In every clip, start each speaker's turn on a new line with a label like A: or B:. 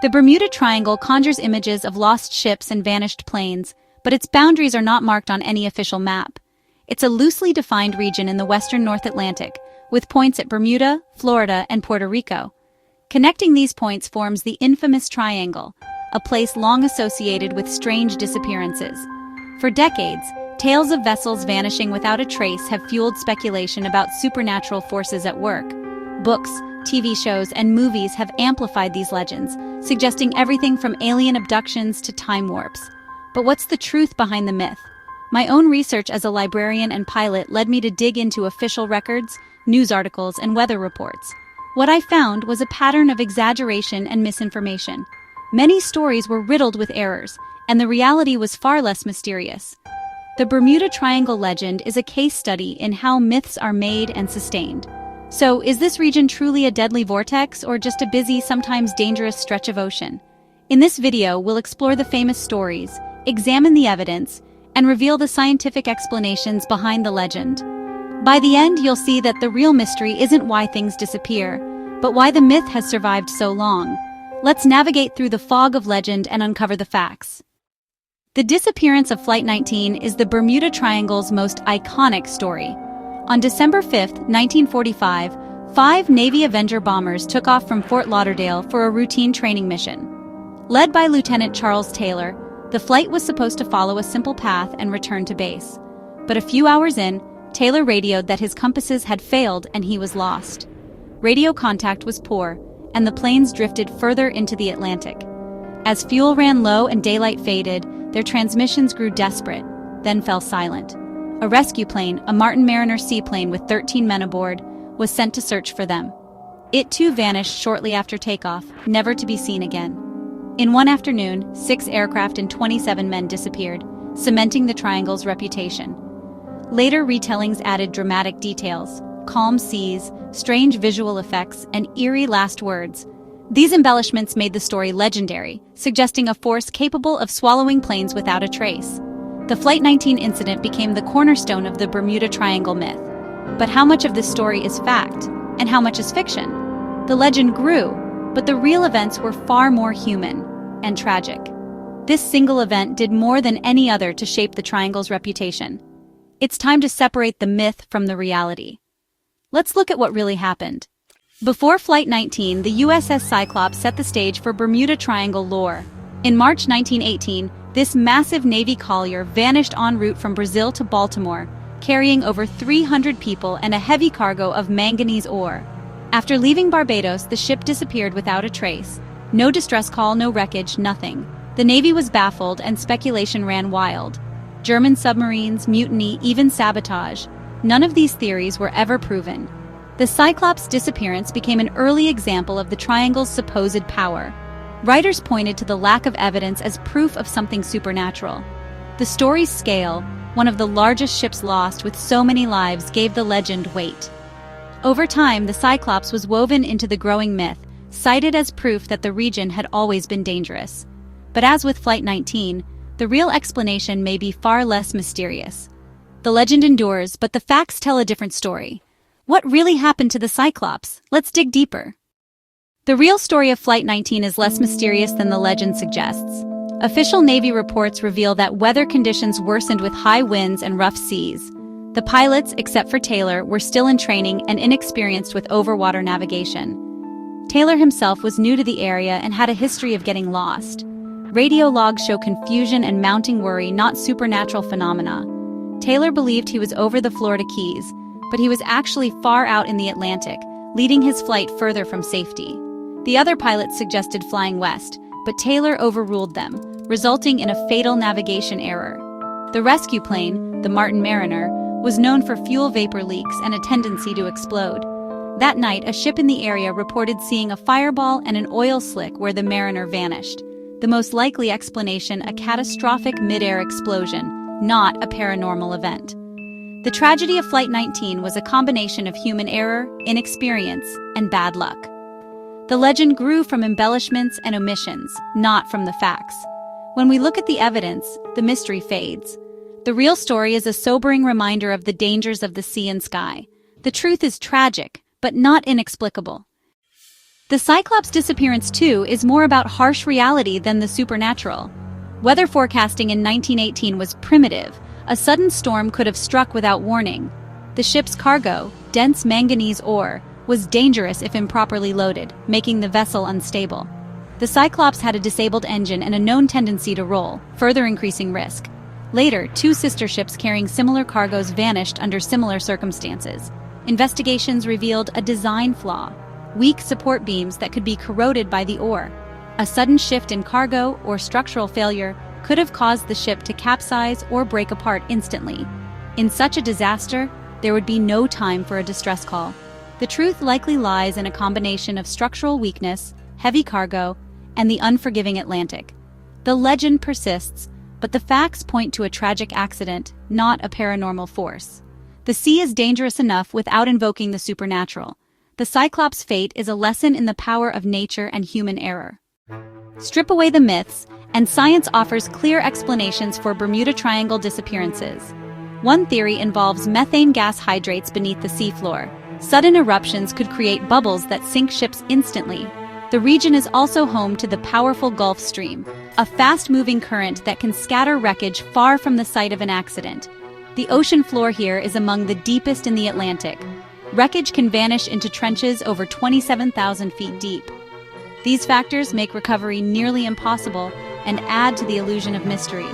A: The Bermuda Triangle conjures images of lost ships and vanished planes, but its boundaries are not marked on any official map. It's a loosely defined region in the western North Atlantic, with points at Bermuda, Florida, and Puerto Rico. Connecting these points forms the infamous Triangle, a place long associated with strange disappearances. For decades, tales of vessels vanishing without a trace have fueled speculation about supernatural forces at work. Books, TV shows, and movies have amplified these legends, suggesting everything from alien abductions to time warps. But what's the truth behind the myth? My own research as a librarian and pilot led me to dig into official records, news articles, and weather reports. What I found was a pattern of exaggeration and misinformation. Many stories were riddled with errors, and the reality was far less mysterious. The Bermuda Triangle legend is a case study in how myths are made and sustained. So, is this region truly a deadly vortex or just a busy, sometimes dangerous stretch of ocean? In this video, we'll explore the famous stories, examine the evidence, and reveal the scientific explanations behind the legend. By the end, you'll see that the real mystery isn't why things disappear, but why the myth has survived so long. Let's navigate through the fog of legend and uncover the facts. The disappearance of Flight 19 is the Bermuda Triangle's most iconic story. On December 5, 1945, 5 Navy Avenger bombers took off from Fort Lauderdale for a routine training mission. Led by Lieutenant Charles Taylor, the flight was supposed to follow a simple path and return to base. But a few hours in, Taylor radioed that his compasses had failed and he was lost. Radio contact was poor, and the planes drifted further into the Atlantic. As fuel ran low and daylight faded, their transmissions grew desperate, then fell silent. A rescue plane, a Martin Mariner seaplane with 13 men aboard, was sent to search for them. It too vanished shortly after takeoff, never to be seen again. In one afternoon, 6 aircraft and 27 men disappeared, cementing the Triangle's reputation. Later retellings added dramatic details, calm seas, strange visual effects, and eerie last words. These embellishments made the story legendary, suggesting a force capable of swallowing planes without a trace. The Flight 19 incident became the cornerstone of the Bermuda Triangle myth. But how much of this story is fact, and how much is fiction? The legend grew, but the real events were far more human and tragic. This single event did more than any other to shape the Triangle's reputation. It's time to separate the myth from the reality. Let's look at what really happened. Before Flight 19, the USS Cyclops set the stage for Bermuda Triangle lore. In March 1918, this massive Navy collier vanished en route from Brazil to Baltimore, carrying over 300 people and a heavy cargo of manganese ore. After leaving Barbados, the ship disappeared without a trace. No distress call, no wreckage, nothing. The Navy was baffled and speculation ran wild. German submarines, mutiny, even sabotage. None of these theories were ever proven. The Cyclops' disappearance became an early example of the Triangle's supposed power. Writers pointed to the lack of evidence as proof of something supernatural. The story's scale, one of the largest ships lost with so many lives, gave the legend weight. Over time, the Cyclops was woven into the growing myth, cited as proof that the region had always been dangerous. But as with Flight 19, the real explanation may be far less mysterious. The legend endures, but the facts tell a different story. What really happened to the Cyclops? Let's dig deeper. The real story of Flight 19 is less mysterious than the legend suggests. Official Navy reports reveal that weather conditions worsened with high winds and rough seas. The pilots, except for Taylor, were still in training and inexperienced with overwater navigation. Taylor himself was new to the area and had a history of getting lost. Radio logs show confusion and mounting worry, not supernatural phenomena. Taylor believed he was over the Florida Keys, but he was actually far out in the Atlantic, leading his flight further from safety. The other pilots suggested flying west, but Taylor overruled them, resulting in a fatal navigation error. The rescue plane, the Martin Mariner, was known for fuel vapor leaks and a tendency to explode. That night, a ship in the area reported seeing a fireball and an oil slick where the Mariner vanished. The most likely explanation, a catastrophic mid-air explosion, not a paranormal event. The tragedy of Flight 19 was a combination of human error, inexperience, and bad luck. The legend grew from embellishments and omissions, not from the facts. When we look at the evidence, the mystery fades. The real story is a sobering reminder of the dangers of the sea and sky. The truth is tragic, but not inexplicable. The Cyclops' disappearance, too, is more about harsh reality than the supernatural. Weather forecasting in 1918 was primitive. A sudden storm could have struck without warning. The ship's cargo, dense manganese ore, was dangerous if improperly loaded, making the vessel unstable. The Cyclops had a disabled engine and a known tendency to roll, further increasing risk. Later, two sister ships carrying similar cargoes vanished under similar circumstances. Investigations revealed a design flaw: weak support beams that could be corroded by the ore. A sudden shift in cargo or structural failure could have caused the ship to capsize or break apart instantly. In such a disaster, there would be no time for a distress call. The truth likely lies in a combination of structural weakness, heavy cargo, and the unforgiving Atlantic. The legend persists, but the facts point to a tragic accident, not a paranormal force. The sea is dangerous enough without invoking the supernatural. The Cyclops' fate is a lesson in the power of nature and human error. Strip away the myths, and science offers clear explanations for Bermuda Triangle disappearances. One theory involves methane gas hydrates beneath the seafloor. Sudden eruptions could create bubbles that sink ships instantly. The region is also home to the powerful Gulf Stream, a fast-moving current that can scatter wreckage far from the site of an accident. The ocean floor here is among the deepest in the Atlantic. Wreckage can vanish into trenches over 27,000 feet deep. These factors make recovery nearly impossible and add to the illusion of mystery.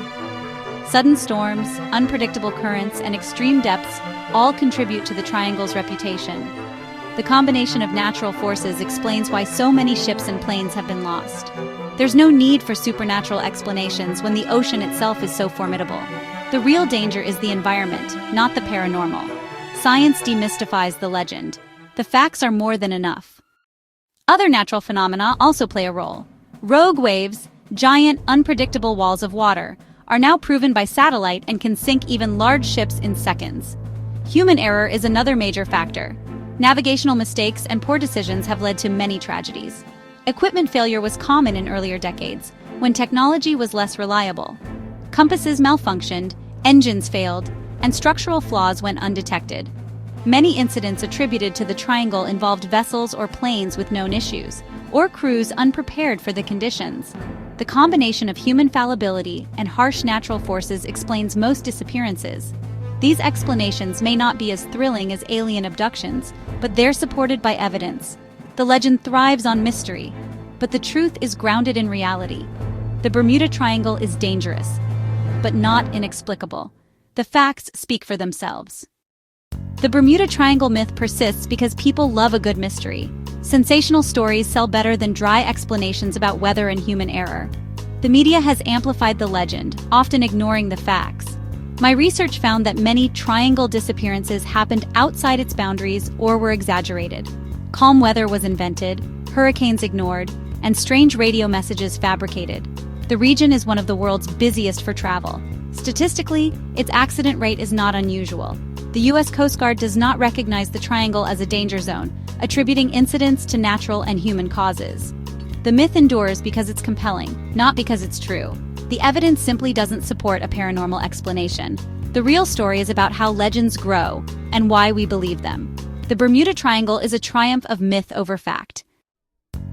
A: Sudden storms, unpredictable currents, and extreme depths all contribute to the Triangle's reputation. The combination of natural forces explains why so many ships and planes have been lost. There's no need for supernatural explanations when the ocean itself is so formidable. The real danger is the environment, not the paranormal. Science demystifies the legend. The facts are more than enough. Other natural phenomena also play a role. Rogue waves, giant, unpredictable walls of water, are now proven by satellite and can sink even large ships in seconds. Human error is another major factor. Navigational mistakes and poor decisions have led to many tragedies. Equipment failure was common in earlier decades, when technology was less reliable. Compasses malfunctioned, engines failed, and structural flaws went undetected. Many incidents attributed to the Triangle involved vessels or planes with known issues, or crews unprepared for the conditions. The combination of human fallibility and harsh natural forces explains most disappearances. These explanations may not be as thrilling as alien abductions, but they're supported by evidence. The legend thrives on mystery, but the truth is grounded in reality. The Bermuda Triangle is dangerous, but not inexplicable. The facts speak for themselves. The Bermuda Triangle myth persists because people love a good mystery. Sensational stories sell better than dry explanations about weather and human error. The media has amplified the legend, often ignoring the facts. My research found that many Triangle disappearances happened outside its boundaries or were exaggerated. Calm weather was invented, hurricanes ignored, and strange radio messages fabricated. The region is one of the world's busiest for travel. Statistically, its accident rate is not unusual. The U.S. Coast Guard does not recognize the Triangle as a danger zone, attributing incidents to natural and human causes. The myth endures because it's compelling, not because it's true. The evidence simply doesn't support a paranormal explanation. The real story is about how legends grow and why we believe them. The Bermuda Triangle is a triumph of myth over fact.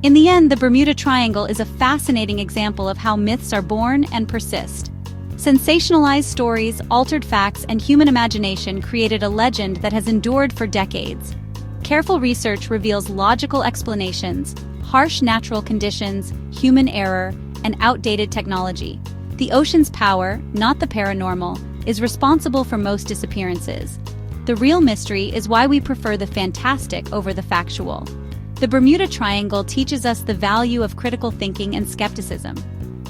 A: In the end, the Bermuda Triangle is a fascinating example of how myths are born and persist. Sensationalized stories, altered facts, and human imagination created a legend that has endured for decades. Careful research reveals logical explanations, harsh natural conditions, human error, and outdated technology. The ocean's power, not the paranormal, is responsible for most disappearances. The real mystery is why we prefer the fantastic over the factual. The Bermuda Triangle teaches us the value of critical thinking and skepticism.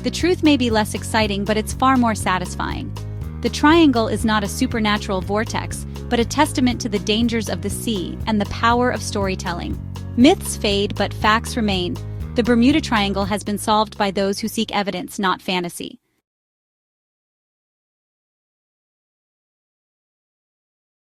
A: The truth may be less exciting, but it's far more satisfying. The Triangle is not a supernatural vortex, but a testament to the dangers of the sea and the power of storytelling. Myths fade, but facts remain. The Bermuda Triangle has been solved by those who seek evidence, not fantasy.